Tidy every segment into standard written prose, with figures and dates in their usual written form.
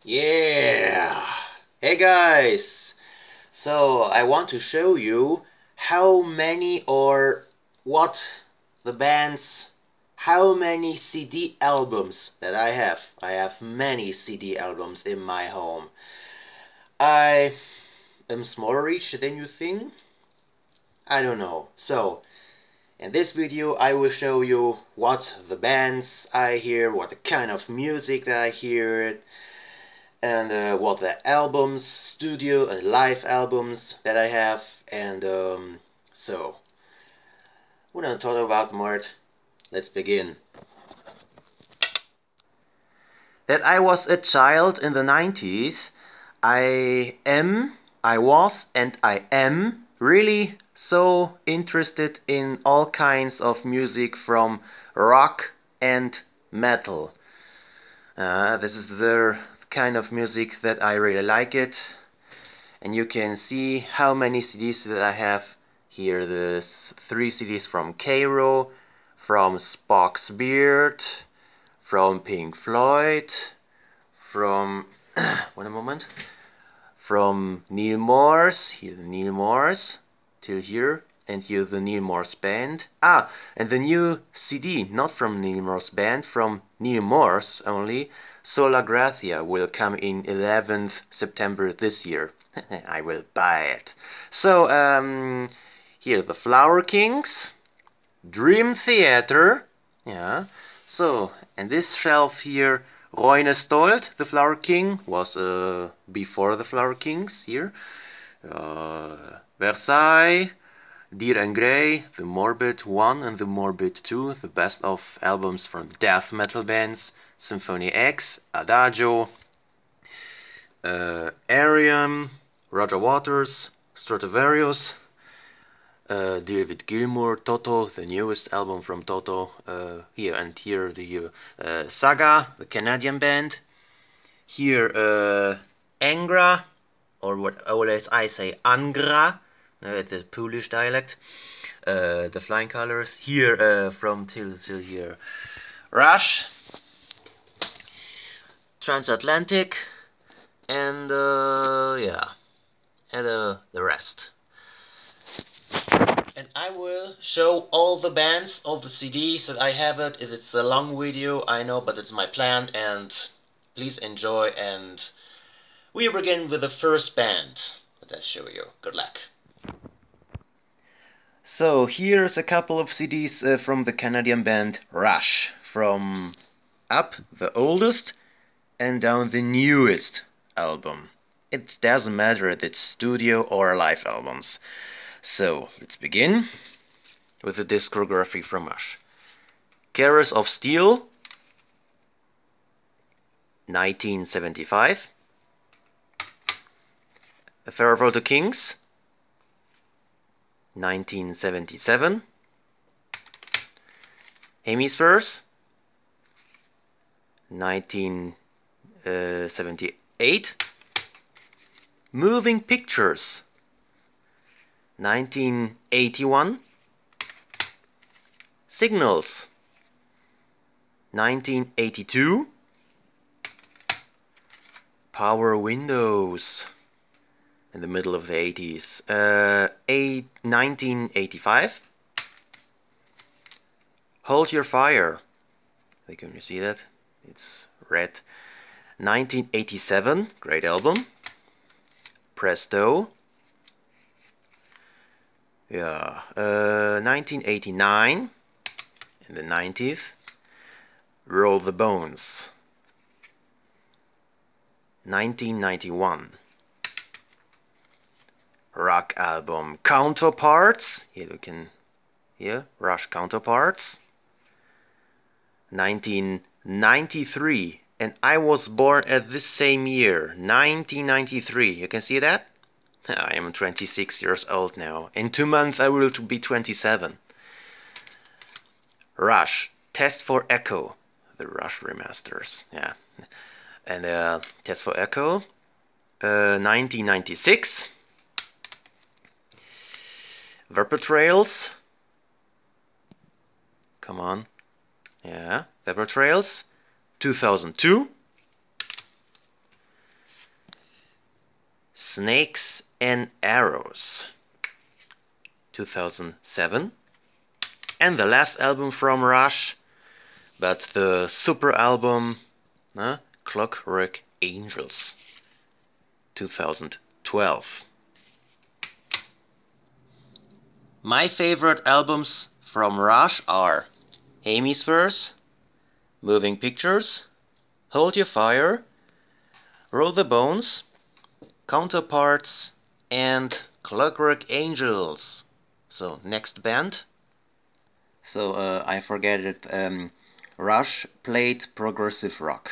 Yeah! Hey guys! So I want to show you how many or what the band's how many CD albums that I have. I have many CD albums in my home. I am smaller rich than you think? I don't know. So in this video I will show you what the bands I hear, what the kind of music that I hear, and what the albums, studio and live albums that I have, and so we don't talk about more. Let's begin. That I was a child in the 90s, I was and I am really so interested in all kinds of music from rock and metal. This is the kind of music that I really like it, and you can see how many CDs that I have here. There's 3 CDs from Cairo, from Spock's Beard, from Pink Floyd, from wait a moment, from Neal Morse, here the Neal Morse, till here, and here the Neal Morse Band. And the new CD, not from Neal Morse Band, from Neal Morse only, Sola Gracia, will come in 11th September this year. I will buy it. So, here the Flower Kings, Dream Theater, yeah. So, and this shelf here, Roine Stolt, the Flower King, was before the Flower Kings here. Versailles, Dir En Grey, the Morbid 1 and the Morbid 2, the best of albums from death metal bands, Symphony X, Adagio, Ayreon, Roger Waters, Stratovarius, David Gilmour, Toto, the newest album from Toto, here and here the Saga, the Canadian band, here Angra, or what always I say Angra, the Polish dialect, the Flying Colors, here from till here Rush, Transatlantic, and yeah, and the rest. And I will show all the bands, all the CDs that I have it. It's a long video, I know, but it's my plan, and please enjoy. And we begin with the first band that I show you. Good luck. So here's a couple of CDs from the Canadian band Rush, from up the oldest and down the newest album. It doesn't matter if it's studio or live albums. So let's begin with the discography from Rush. Carriers of Steel, 1975. A Farewell to Kings, 1977. Hemispheres, 1978. Moving Pictures, 1981. Signals, 1982. Power Windows, in the middle of the 80s, 1985. Hold Your Fire, can you see that? It's red. 1987, great album. Presto. Yeah, 1989, in the 90s, Roll the Bones. 1991, rock album Counterparts. Here we can hear Rush Counterparts. 1993, and I was born at this same year, 1993. You can see that? I am 26 years old now. In 2 months I will be 27. Rush, Test for Echo, the Rush remasters, yeah. And Test for Echo, 1996. Vapor Trails, come on, yeah, Vapor Trails, 2002. Snakes and Arrows, 2007. And the last album from Rush, but the super album, Clockwork Angels, 2012. My favorite albums from Rush are Hemispheres, Moving Pictures, Hold Your Fire, Roll the Bones, Counterparts, and Clockwork Angels. So, next band. So, I forget it. Rush played progressive rock.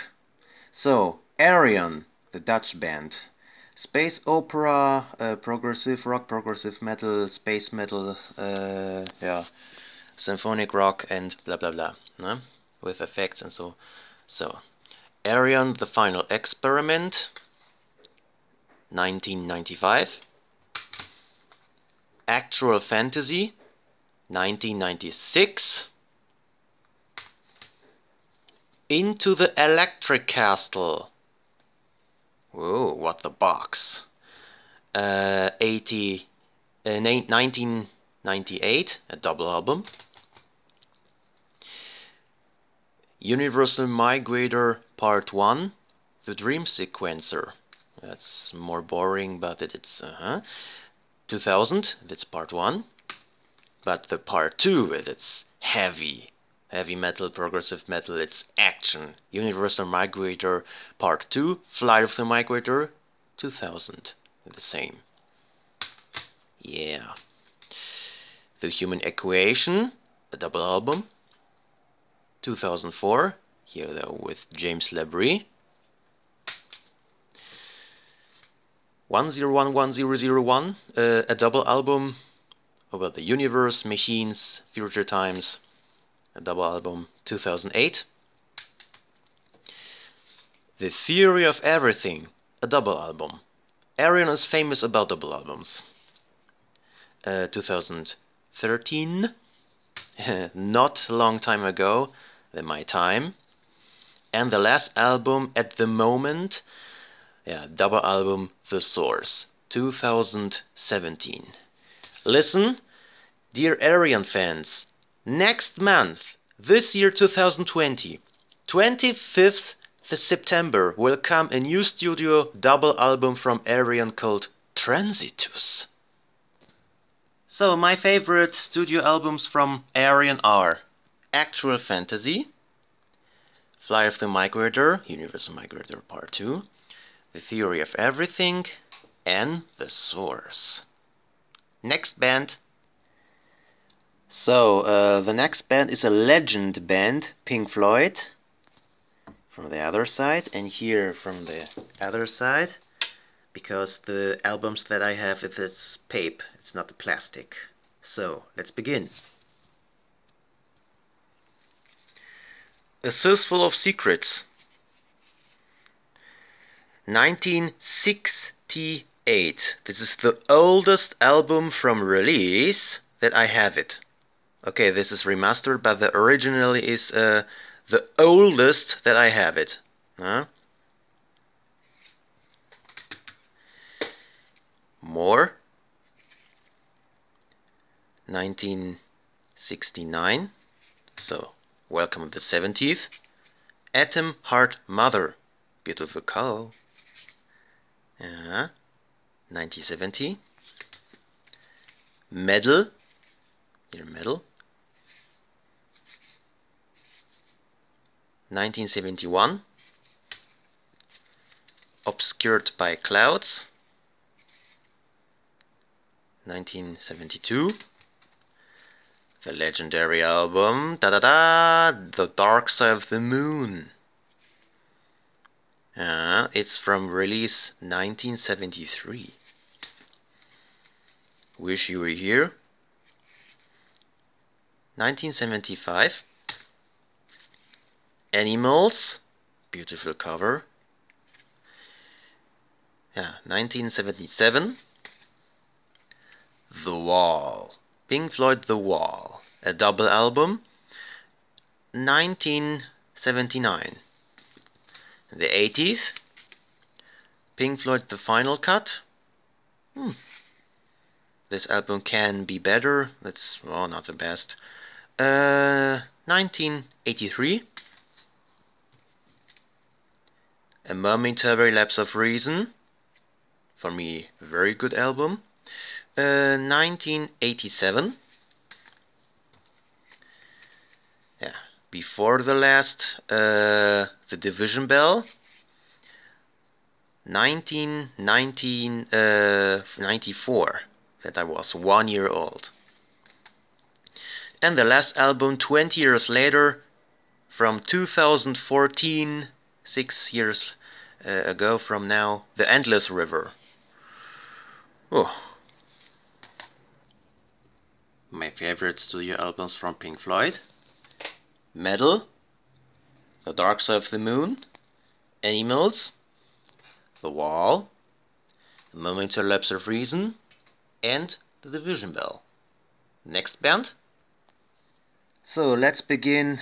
So, Ayreon, the Dutch band. Space opera, progressive rock, progressive metal, space metal, yeah, symphonic rock, and blah blah blah, no? With effects and so. So, Ayreon, The Final Experiment, 1995. Actual Fantasy, 1996. Into the Electric Castle. Whoa, what the box. 1998, a double album. Universal Migrator Part 1, The Dream Sequencer. That's more boring, but it's 2000, that's Part 1. But the Part 2, it's heavy metal, progressive metal, it's action. Universal Migrator Part 2, Flight of the Migrator, 2000. The same. Yeah. The Human Equation, a double album, 2004. Here though with James Labrie. 101101, a double album about the universe, machines, future times, a double album, 2008. The Theory of Everything, a double album. Ayreon is famous about double albums. 2013, not a long time ago than my time. And the last album at the moment, double album, The Source, 2017. Listen, dear Ayreon fans, next month, this year 2020, 25th September, will come a new studio double album from Ayreon called Transitus. So my favorite studio albums from Ayreon are Actual Fantasy, Flight of the Migrator, Universal Migrator Part 2, The Theory of Everything, and The Source. Next band. So, the next band is a legend band, Pink Floyd, from the other side, and here from the other side, because the albums that I have, it's paper, it's not the plastic. So, let's begin. A Source Full of Secrets, 1968. This is the oldest album from release that I have it. Okay, this is remastered, but the originally is the oldest that I have it. More. 1969. So, welcome to the 70th. Atom Heart Mother. Beautiful cow. 1970. Medal. Here, medal. 1971. Obscured by Clouds. 1972. The legendary album The Dark Side of the Moon. It's from release 1973. Wish You Were Here. 1975. Animals, beautiful cover. 1977. The Wall, Pink Floyd The Wall, a double album. 1979. The 80th. Pink Floyd The Final Cut. This album can be better. That's, well, not the best. 1983. A Momentary Lapse of Reason. For me, very good album. 1987. Yeah, before the last, The Division Bell. 1994. That I was 1 year old. And the last album 20 years later, from 2014, 6 years ago from now, The Endless River. Oh. My favorite studio albums from Pink Floyd. Metal, The Dark Side of the Moon, Animals, The Wall, A Momentary Lapse of Reason, and The Division Bell. Next band. So let's begin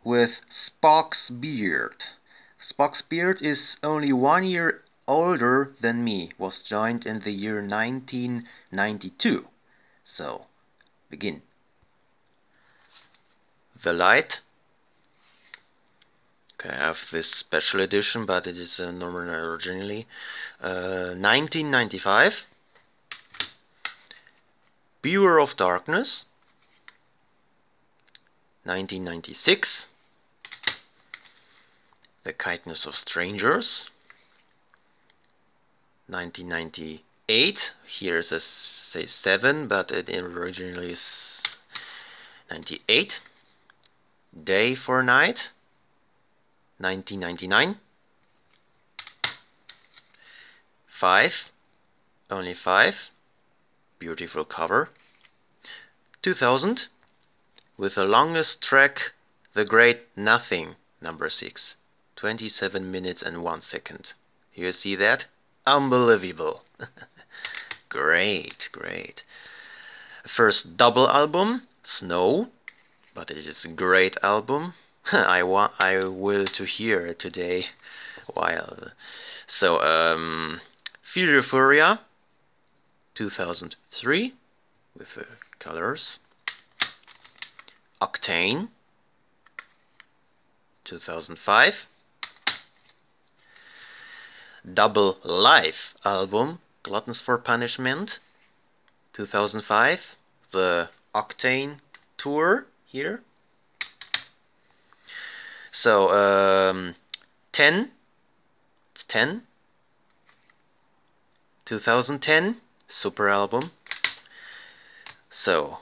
with Spock's Beard. Spock's Beard is only 1 year older than me, was joined in the year 1992. So, begin. The Light. Okay, I have this special edition, but it is normal originally. 1995. Beware of Darkness. 1996. The Kindness of Strangers. 1998. Here it says 7, but it originally is 98. Day for Night. 1999. 5. Only 5. Beautiful cover. 2000. With the longest track, The Great Nothing, number 6. 27 minutes and 1 second. You see that? Unbelievable. Great, great. First double album, Snow, but it is a great album. I will to hear it today. While so Feel Euphoria, 2003, with the colors. Octane, 2005. Double live album, Gluttons for Punishment, 2005. The Octane tour here. So 10. It's 10. 2010, super album. So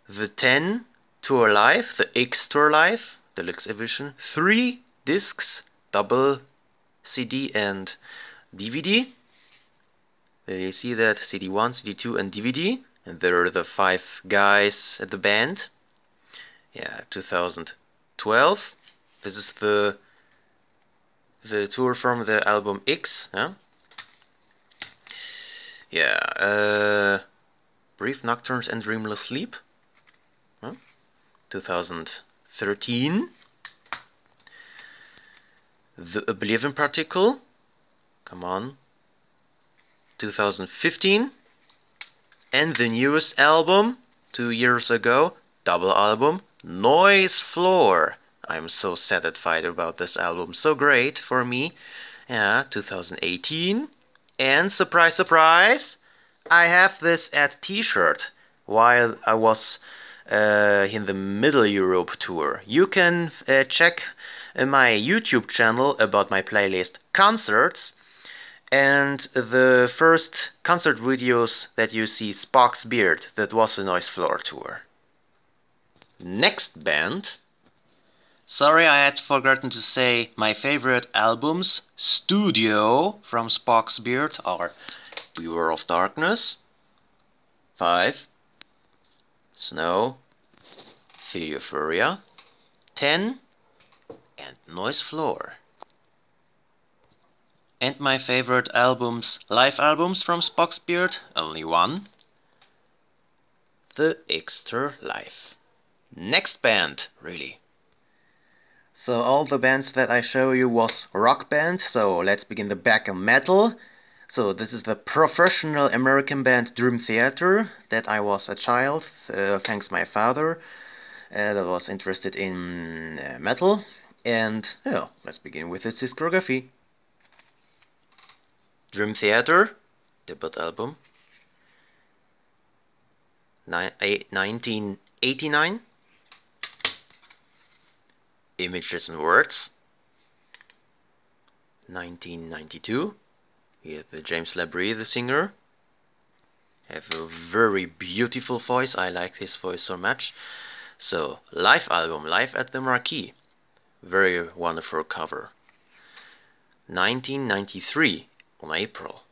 the 10 tour live, the X tour live, deluxe edition, 3 discs, double CD and DVD. There you see that, CD1, CD2 and DVD, and there are the 5 guys at the band. Yeah, 2012. This is the tour from the album X. Huh? Yeah, Brief Nocturnes and Dreamless Sleep. Huh? 2013. The Oblivion Particle. Come on. 2015. And the newest album, 2 years ago, double album, Noise Floor. I'm so satisfied about this album, so great for me. Yeah, 2018. And surprise, surprise, I have this at t-shirt while I was in the Middle Europe tour. You can check my YouTube channel about my playlist concerts, and the first concert videos that you see, Spock's Beard, that was a Noise Floor tour. Next band. Sorry, I had forgotten to say my favorite albums. Studio from Spock's Beard are Beware of Darkness, 5, Snow, Feel Euphoria, 10, and Noise Floor. And my favorite albums, live albums from Spock's Beard, only one. The Extra Live. Next band, really. So all the bands that I show you was rock band, so let's begin the back of metal. So this is the professional American band Dream Theater that I was a child, thanks my father, that was interested in metal. And yeah, let's begin with its discography. Dream Theater, debut album, 1989. Images and Words, 1992. Here's the James Labrie, the singer. Have a very beautiful voice. I like his voice so much. So, live album, Live at the Marquee. Very wonderful cover. 1993, on April.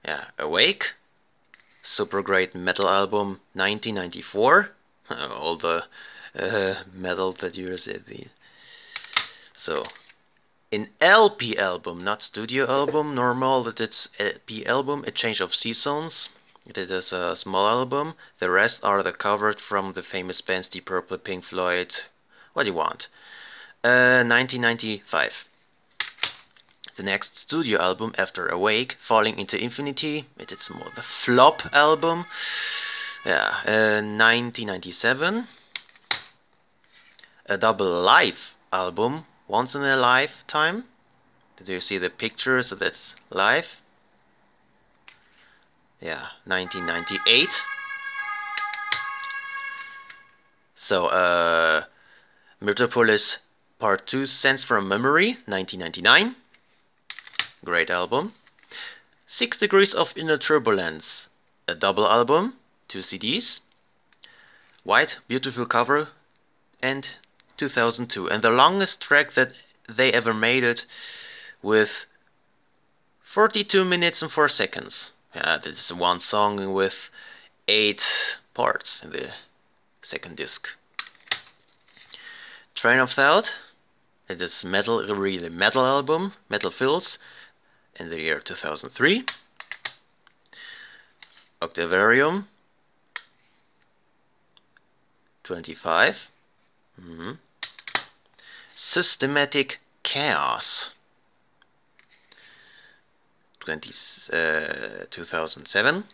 Yeah, Awake. Super great metal album, 1994. All the metal that you see. So, in LP album, not studio album, normal that it's LP album, A Change of Seasons. It is a small album. The rest are the covered from the famous bands Deep Purple, Pink Floyd. What do you want? 1995. The next studio album after Awake, Falling into Infinity. It is more the flop album. Yeah, 1997. A double live album, Once in a Lifetime. Did you see the pictures? That's live. Yeah, 1998. So, Metropolis Part 2, Sense from Memory, 1999. Great album. 6 Degrees of Inner Turbulence, a double album, 2 CDs. White, beautiful cover, and 2002. And the longest track that they ever made it with 42 minutes and 4 seconds. Yeah, this is one song with 8 parts in the second disc. Train of Thought. It is metal, really metal album, Metal Fills, in the year 2003. Octavarium. 25. Systematic Chaos. 2007.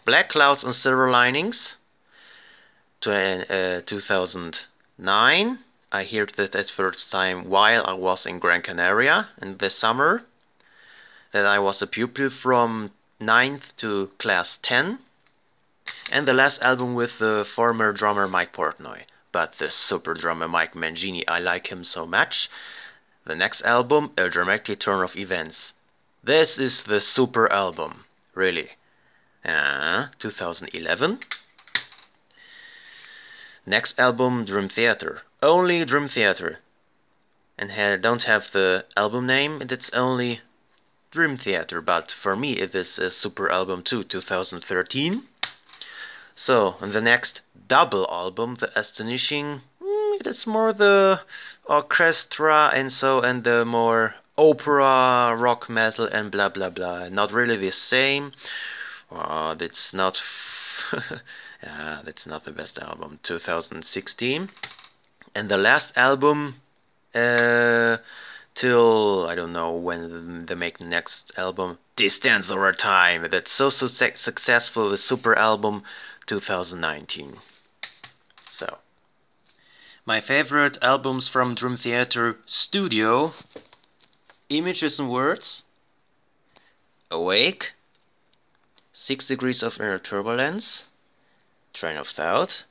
Black Clouds and Silver Linings. 2009. I heard that at first time while I was in Gran Canaria in the summer. That I was a pupil from 9th to class 10. And the last album with the former drummer Mike Portnoy. But the super drummer Mike Mangini, I like him so much. The next album, A Dramatic Turn of Events. This is the super album, really. 2011. Next album, Dream Theater. Only Dream Theater. And don't have the album name, and it's only Dream Theater. But for me, it is a super album too, 2013. So, and the next double album, The Astonishing, it's more the orchestra and so, and the more opera, rock, metal, and blah blah blah. Not really the same. That's not. That's not the best album. 2016, and the last album till I don't know when they make the next album. Distance Over Time. That's so successful. The super album, 2019. So, my favorite albums from Dream Theater Studio: Images and Words, Awake, 6 Degrees of Inner Turbulence, Train of Thought,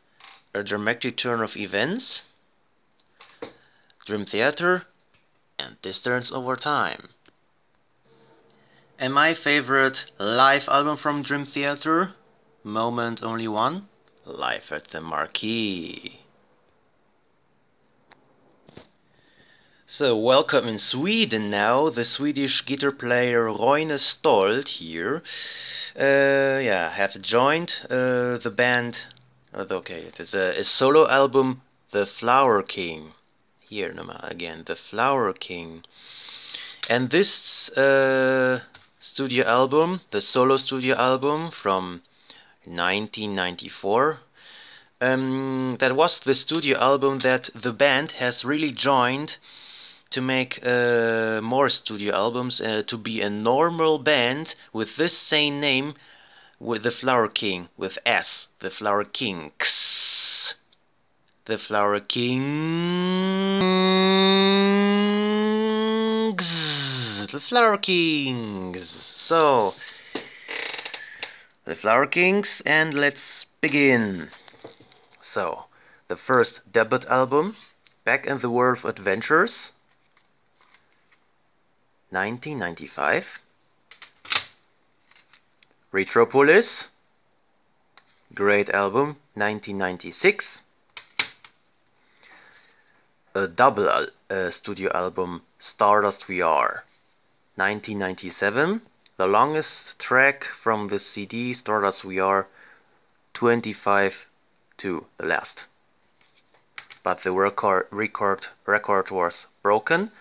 A Dramatic Turn of Events, Dream Theater, and Distance Over Time. And my favorite live album from Dream Theater, Moment Only One, Live at the Marquee. So, welcome in Sweden now, the Swedish guitar player Roine Stolt here. Have joined the band. Okay, it is a solo album, The Flower King. Here, again, The Flower King. And this studio album, the solo studio album from 1994, that was the studio album that the band has really joined to make more studio albums, to be a normal band with this same name, with the Flower King, with S, the Flower Kings. The Flower Kings. The Flower Kings. So, the Flower Kings, and let's begin. So, the first debut album, Back in the World of Adventures, 1995. Retropolis, great album, 1996. A double studio album, Stardust VR, 1997. The longest track from the CD, Stardust VR, 25 to the last. But the record was broken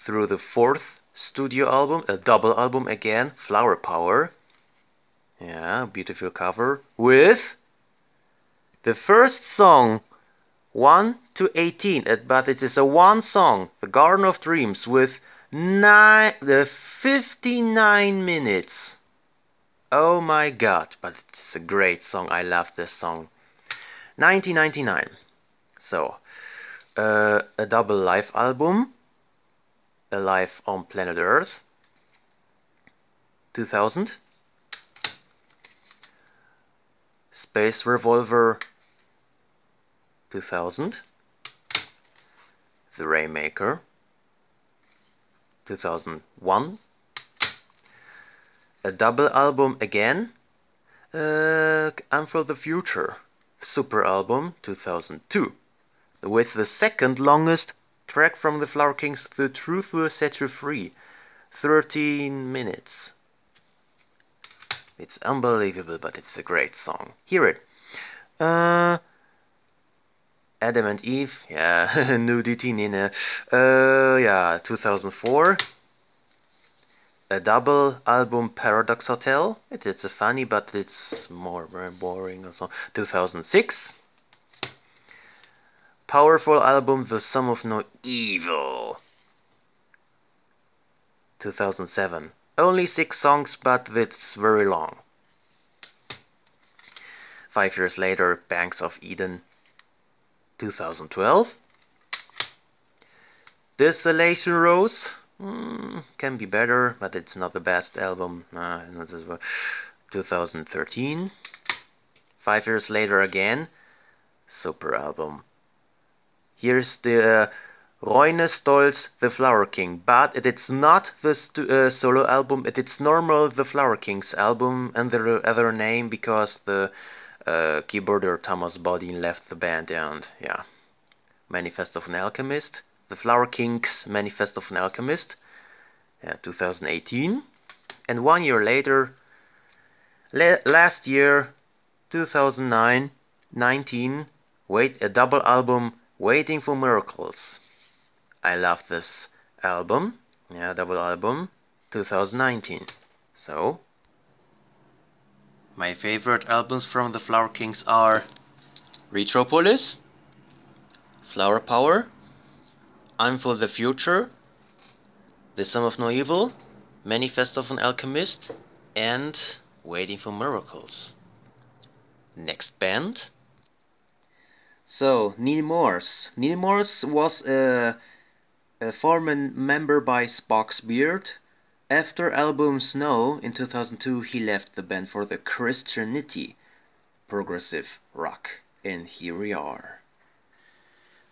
through the fourth studio album, a double album again, Flower Power. Yeah, beautiful cover with the first song 1 to 18, but it is a one song, The Garden of Dreams, with 59 minutes. Oh my god, but it is a great song. I love this song. 1999. So, a double live album, Alive on Planet Earth, 2000. Space Revolver, 2000. The Rainmaker, 2001. A double album again, I'm for the Future, super album, 2002. With the second longest track from the Flower Kings, The Truth Will Set You Free, 13 minutes. It's unbelievable, but it's a great song. Hear it. Adam and Eve, yeah, nudity, Nina. Yeah, 2004. A double album, Paradox Hotel. It's a funny, but it's more boring or so. 2006. Powerful album, The Sum of No Evil, 2007. Only 6 songs, but it's very long. 5 years later, Banks of Eden, 2012. Desolation Rose, can be better, but it's not the best album. 2013. 5 years later again, super album. Here's the Roine Stolt's The Flower King, but it's not the solo album, it's normal The Flower King's album under the other name, because the keyboarder Thomas Bodin left the band, and yeah. Manifest of an Alchemist, The Flower King's Manifest of an Alchemist, 2018. And 1 year later, last year, 2019, a double album, Waiting for Miracles. I love this album. Yeah, double album, 2019. So, my favorite albums from the Flower Kings are Retropolis, Flower Power, I'm for the Future, The Sum of No Evil, Manifest of an Alchemist, and Waiting for Miracles. Next band. So, Neal Morse. Neal Morse was a former member by Spock's Beard. After album Snow in 2002, he left the band for the Christianity progressive rock, and here we are.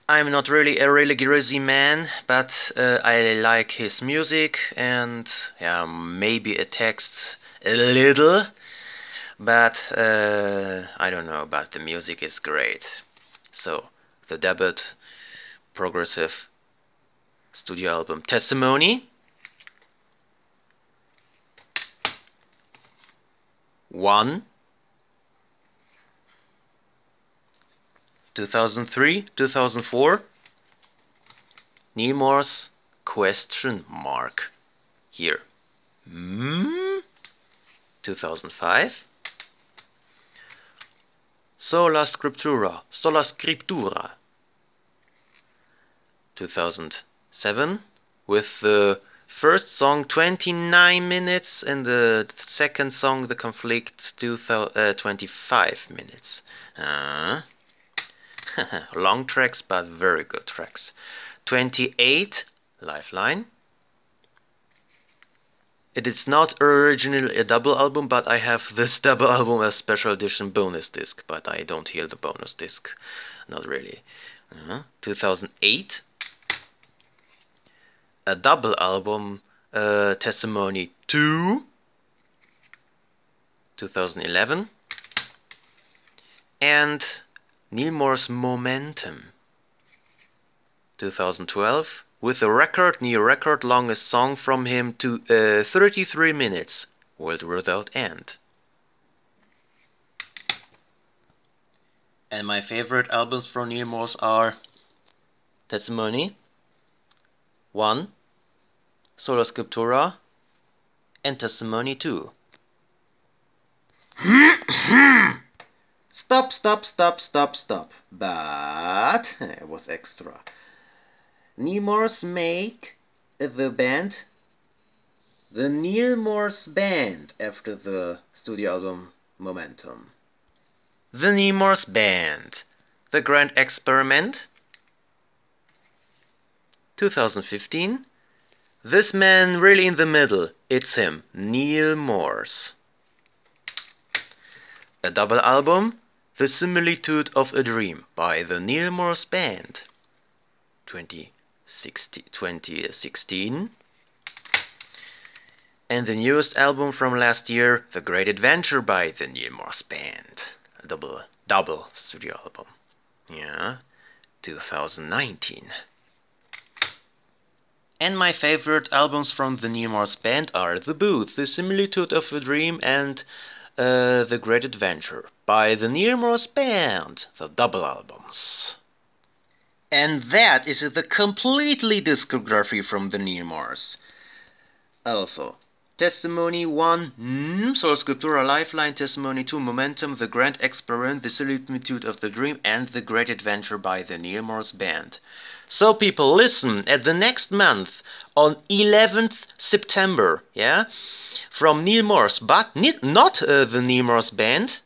I'm not really a religious man, but I like his music, and yeah, maybe a text a little, but I don't know, but the music is great. So, the debut progressive studio album, Testimony, 1, 2003, 2004, Neal Morse, question mark, here, 2005, Sola Scriptura, 2006, 2007 with the first song 29 minutes and the second song The Conflict 25 minutes. Long tracks but very good tracks. 28 Lifeline. It is not originally a double album, but I have this double album as special edition bonus disc, but I don't hear the bonus disc, not really. 2008, a double album, Testimony 2, 2011, and Neal Morse Momentum, 2012. With a record, near record longest song from him to 33 minutes, World Without End. And my favorite albums from Neal Morse are Testimony 1, Sola Scriptura, and Testimony 2. Stop. But it was extra. Neal Morse make the band the Neal Morse Band after the studio album Momentum. The Neal Morse Band, The Grand Experiment, 2015. This man really in the middle, it's him, Neal Morse. A double album, The Similitude of a Dream by the Neal Morse Band, 2016. And the newest album from last year, The Great Adventure by the Neal Morse Band. A double studio album. Yeah, 2019. And my favorite albums from the Neal Morse Band are The Booth, The Similitude of a Dream, and The Great Adventure by the Neal Morse Band, the double albums. And that is the completely discography from the Neal Morse. Also, Testimony 1, Sola Scriptura, Lifeline, Testimony 2, Momentum, The Grand Experiment, The Similitude of the Dream, and The Great Adventure by the Neal Morse Band. So people, listen, at the next month, on 11th September, yeah, from Neal Morse, but not the Neal Morse Band,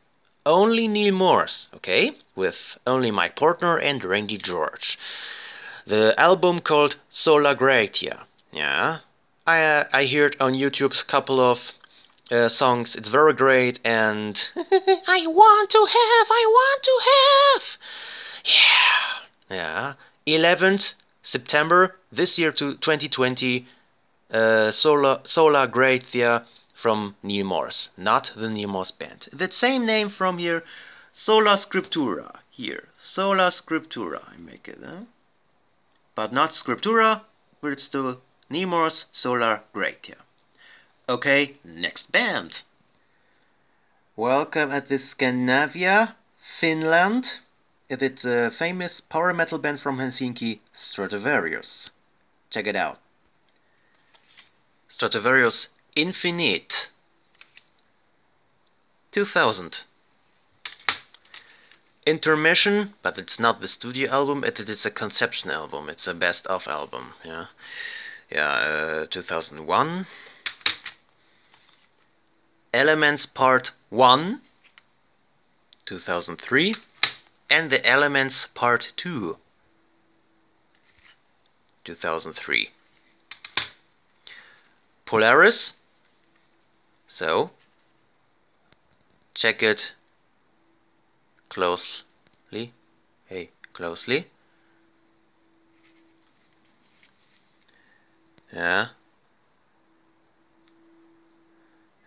only Neal Morse, okay, with only Mike Portner and Randy George. The album called Sola Gratia, yeah. I heard on YouTube a couple of songs, it's very great, and I want to have, yeah. 11th September this year to 2020, Sola Gratia from Neal Morse, not the Neal Morse Band. That same name from here, Sola Scriptura, here, Sola Scriptura, I make it, but not Scriptura, but it's still Neal Morse Sola Gratia. Okay, next band. Welcome at the Scandinavia, Finland. It's a famous power metal band from Helsinki, Stratovarius. Check it out. Stratovarius Infinite, 2000. Intermission, but it's not the studio album, it is a conception album, it's a best-of album, yeah. 2001. Elements Part 1, 2003. And the Elements Part 2, 2003. Polaris. So, check it closely. Hey, closely. Yeah.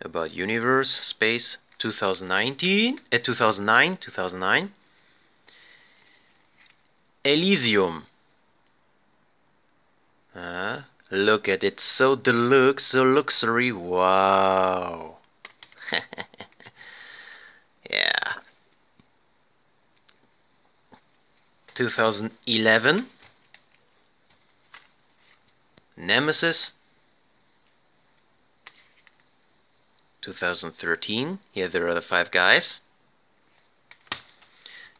About universe, space, 2009. Elysium. Look at it, so deluxe, so luxury, wow. Yeah. 2011. Nemesis. 2013. Here there are the 5 guys.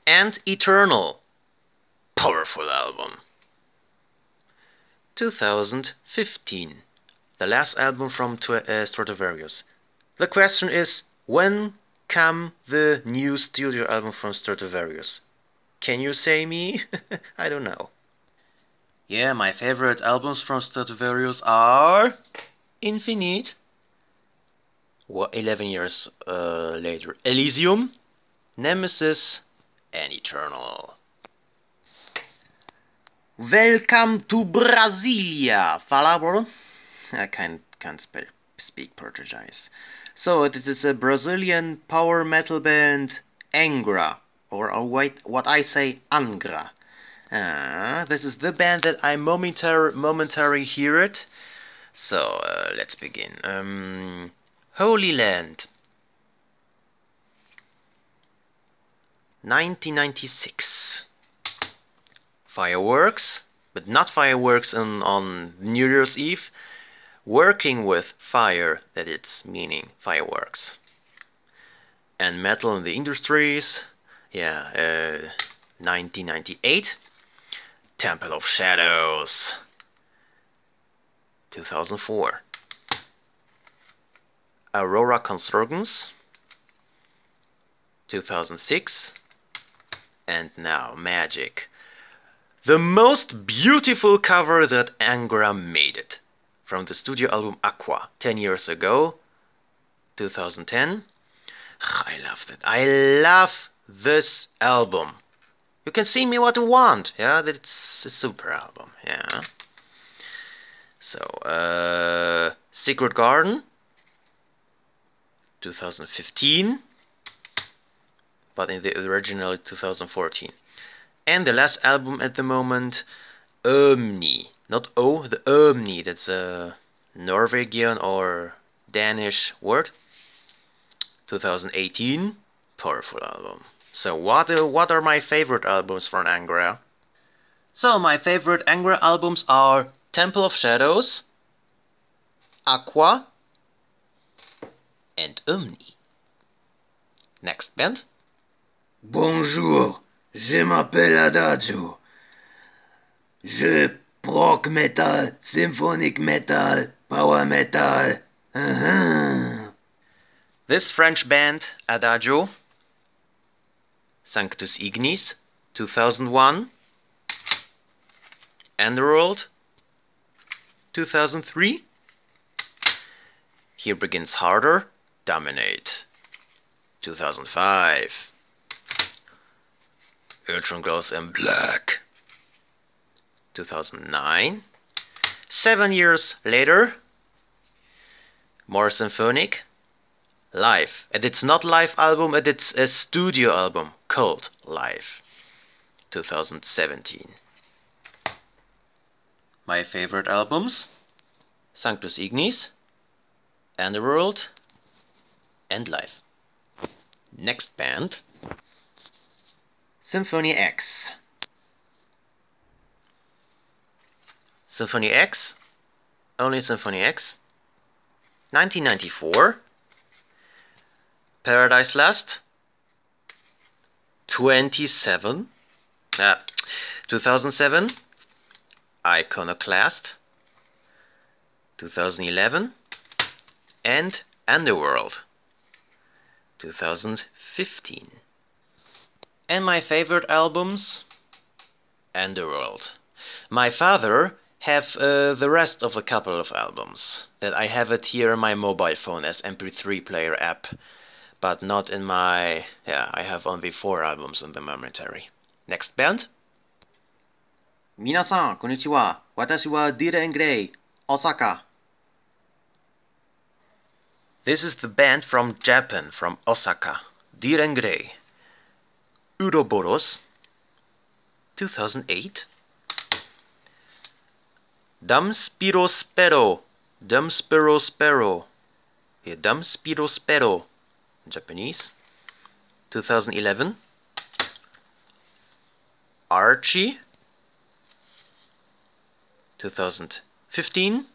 And Eternal. Powerful album. 2015. The last album from Stratovarius. The question is, when come the new studio album from Stratovarius? Can you say me? I don't know. Yeah, my favorite albums from Stratovarius are Infinite, 11 years later, Elysium, Nemesis, and Eternal. Welcome to Brasilia, Falabro. I can't speak Portuguese. So this is a Brazilian power metal band, Angra, or what I say, Angra. This is the band that I momentary hear it. So let's begin. Holy Land, 1996. Fireworks, but not fireworks on New Year's Eve. Working with fire, that it's meaning fireworks. And Metal in the Industries, yeah, 1998. Temple of Shadows, 2004. Aurora Consurgens, 2006. And now Magic. The most beautiful cover that Angra made it. From the studio album Aqua, 10 years ago, 2010. I love that. I love this album. You can see me what you want. Yeah, it's a super album. Yeah. So, Secret Garden, 2015. But in the original, 2014. And the last album at the moment, Omni. Not O, the Omni. That's a Norwegian or Danish word. 2018. Powerful album. So what are my favorite albums from Angra? So my favorite Angra albums are Temple of Shadows, Aqua, and Omni. Next band. Bonjour, je m'appelle Adagio. Je prog metal, symphonic metal, power metal. This French band, Adagio, Sanctus Ignis, 2001, Underworld, 2003, Here Begins Harder, Dominate, 2005, Ultron Glows in Black, 2009, 7 years later, more symphonic, Live. And it's not live album, it's a studio album called Live, 2017. My favorite albums, Sanctus Ignis, Underworld, and Live. Next band, Symphony X. Symphony X, only Symphony X, 1994. Paradise Lost, 2007, Iconoclast, 2011, and Underworld, 2015. And my favorite albums, Underworld. My father have the rest of a couple of albums that I have it here on my mobile phone as MP3 player app. But not in my... yeah, I have only 4 albums in the momentary. Next band. Minasan, konnichiwa. Watashi wa Dir En Grey, Osaka. This is the band from Japan, from Osaka. Dir En Grey. Uroboros, 2008. Dum Spiro Spero. Dum Spiro Spero. Yeah, Dum Spiro Spero. Japanese, 2011. Archie, 2015.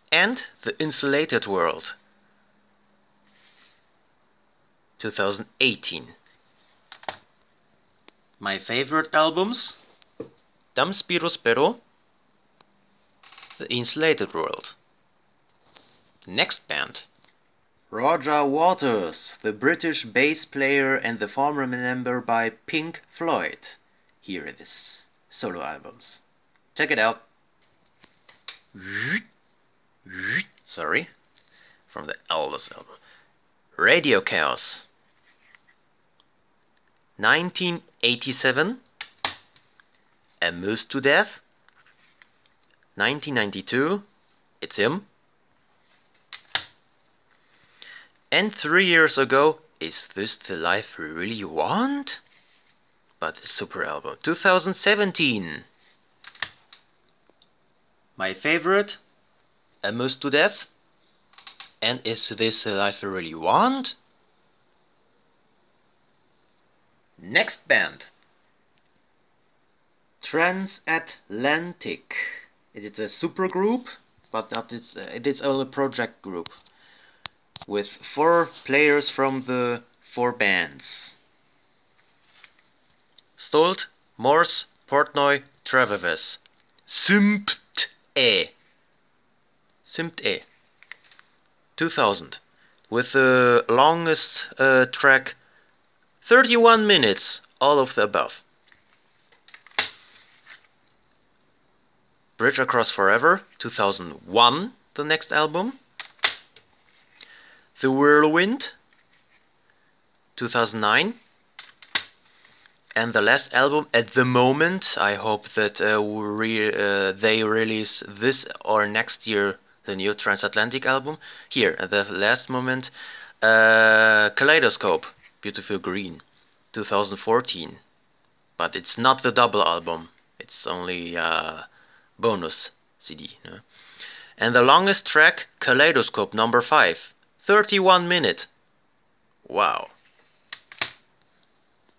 And The Insulated World, 2018. My favorite albums, Dum Spiro Spero, The Insulated World. Next band. Roger Waters, the British bass player and the former member by Pink Floyd. Here it is, solo albums. Check it out. Sorry, from the Elvis album. Radio Chaos. 1987. Amused to Death. 1992. It's him. And 3 years ago, Is This the Life We Really Want? But the super album, 2017. My favorite, Amused to Death. And Is This the Life We Really Want? Next band. Transatlantic. It is a supergroup, but not it is only a project group with 4 players from the 4 bands. Stolt, Morse, Portnoy, Travaves. Symphony. 2000. With the longest track, 31 minutes, all of the above. Bridge Across Forever, 2001, the next album. The Whirlwind, 2009. And the last album, at the moment, I hope that they release this or next year the new Transatlantic album. Here, at the last moment, Kaleidoscope, Beautiful Green, 2014. But it's not the double album, it's only bonus CD. No? And the longest track, Kaleidoscope number 5, 31 minutes. Wow.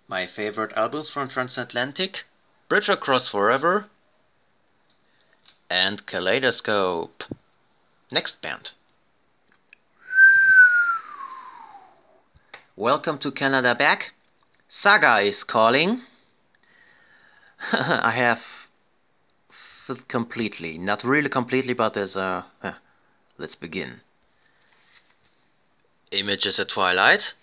My favorite albums from Transatlantic, Bridge Across Forever and Kaleidoscope. Next band. Welcome to Canada back. Saga is calling. I have filled completely, not really completely, but there's a... let's begin. Images at Twilight.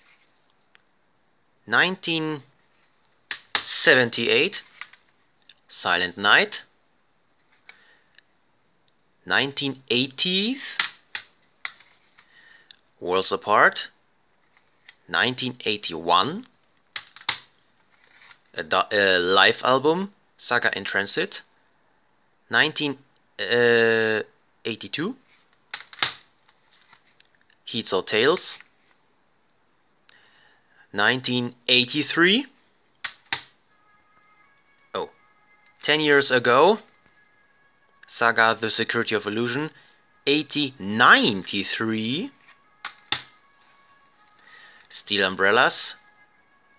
1978. Silent Night. 1980s. Worlds Apart. 1981. A live album, Saga in Transit. 1982. Heats or Tails. 1983. 10 years ago, Saga The Security of Illusion. 1893. Steel Umbrellas.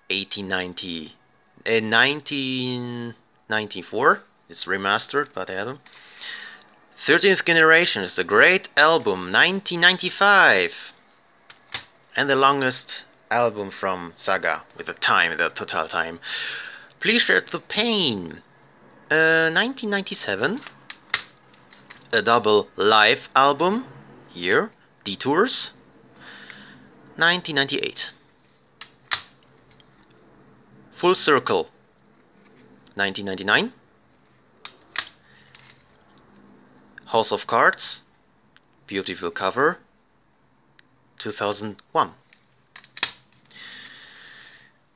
1994. It's remastered by Adam. 13th Generation is a great album, 1995. And the longest album from Saga, with the total time. Please Share the Pain. 1997. A double live album, here, Detours. 1998. Full Circle. 1999. House of Cards, beautiful cover, 2001.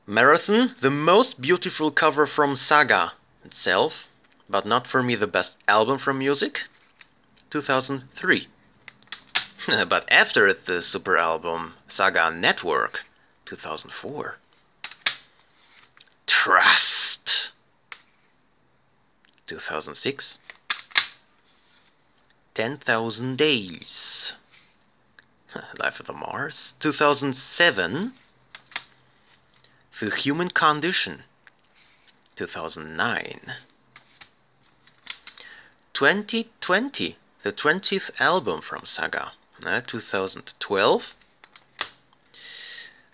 Marathon, the most beautiful cover from Saga itself, but not for me the best album from music, 2003. But after it, the super album Saga Network, 2004. Trust, 2006. 10,000 Days. Life of the Mars. 2007. The Human Condition. 2009. 2020. The 20th album from Saga. 2012.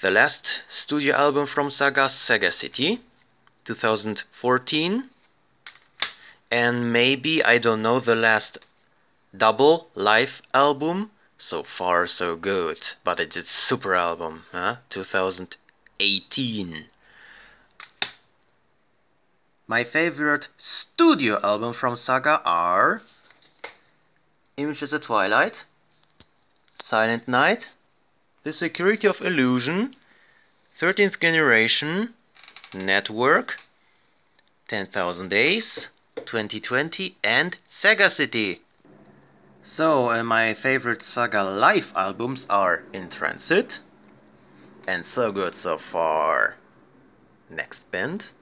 The last studio album from Saga, Saga City. 2014. And maybe, I don't know, the last double live album. So far so good, but it's a super album, 2018. My favorite studio album from Saga are Images of Twilight, Silent Night, The Security of Illusion, 13th Generation, Network, 10,000 Days, 2020 and Saga City. So my favorite Saga live albums are In Transit and So Good So Far. Next band.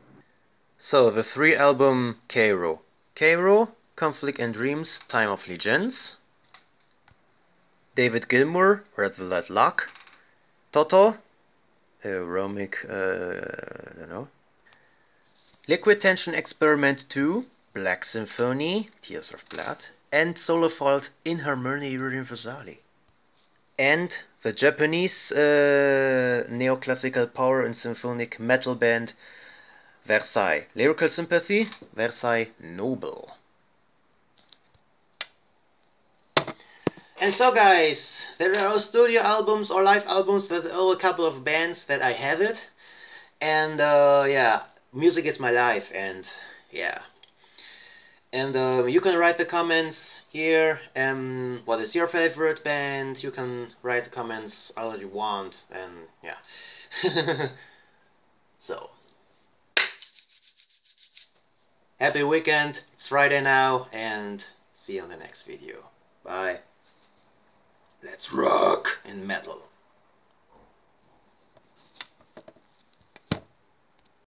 So the 3-album Cairo. Cairo, Conflict and Dreams, Time of Legends. David Gilmour, Rather Let Luck. Toto, Romic, I don't know. Liquid Tension Experiment 2, Black Symphony, Tears of Blood, and Solo Fault in Harmonia Universale. And the Japanese neoclassical power and symphonic metal band Versailles. Lyrical Sympathy, Versailles Noble. And so guys, there are studio albums or live albums that are a couple of bands that I have it. And yeah, music is my life, and yeah. And you can write the comments here, what is your favorite band. You can write the comments all you want, and yeah. So, happy weekend, it's Friday now, and see you on the next video. Bye. Let's rock in metal.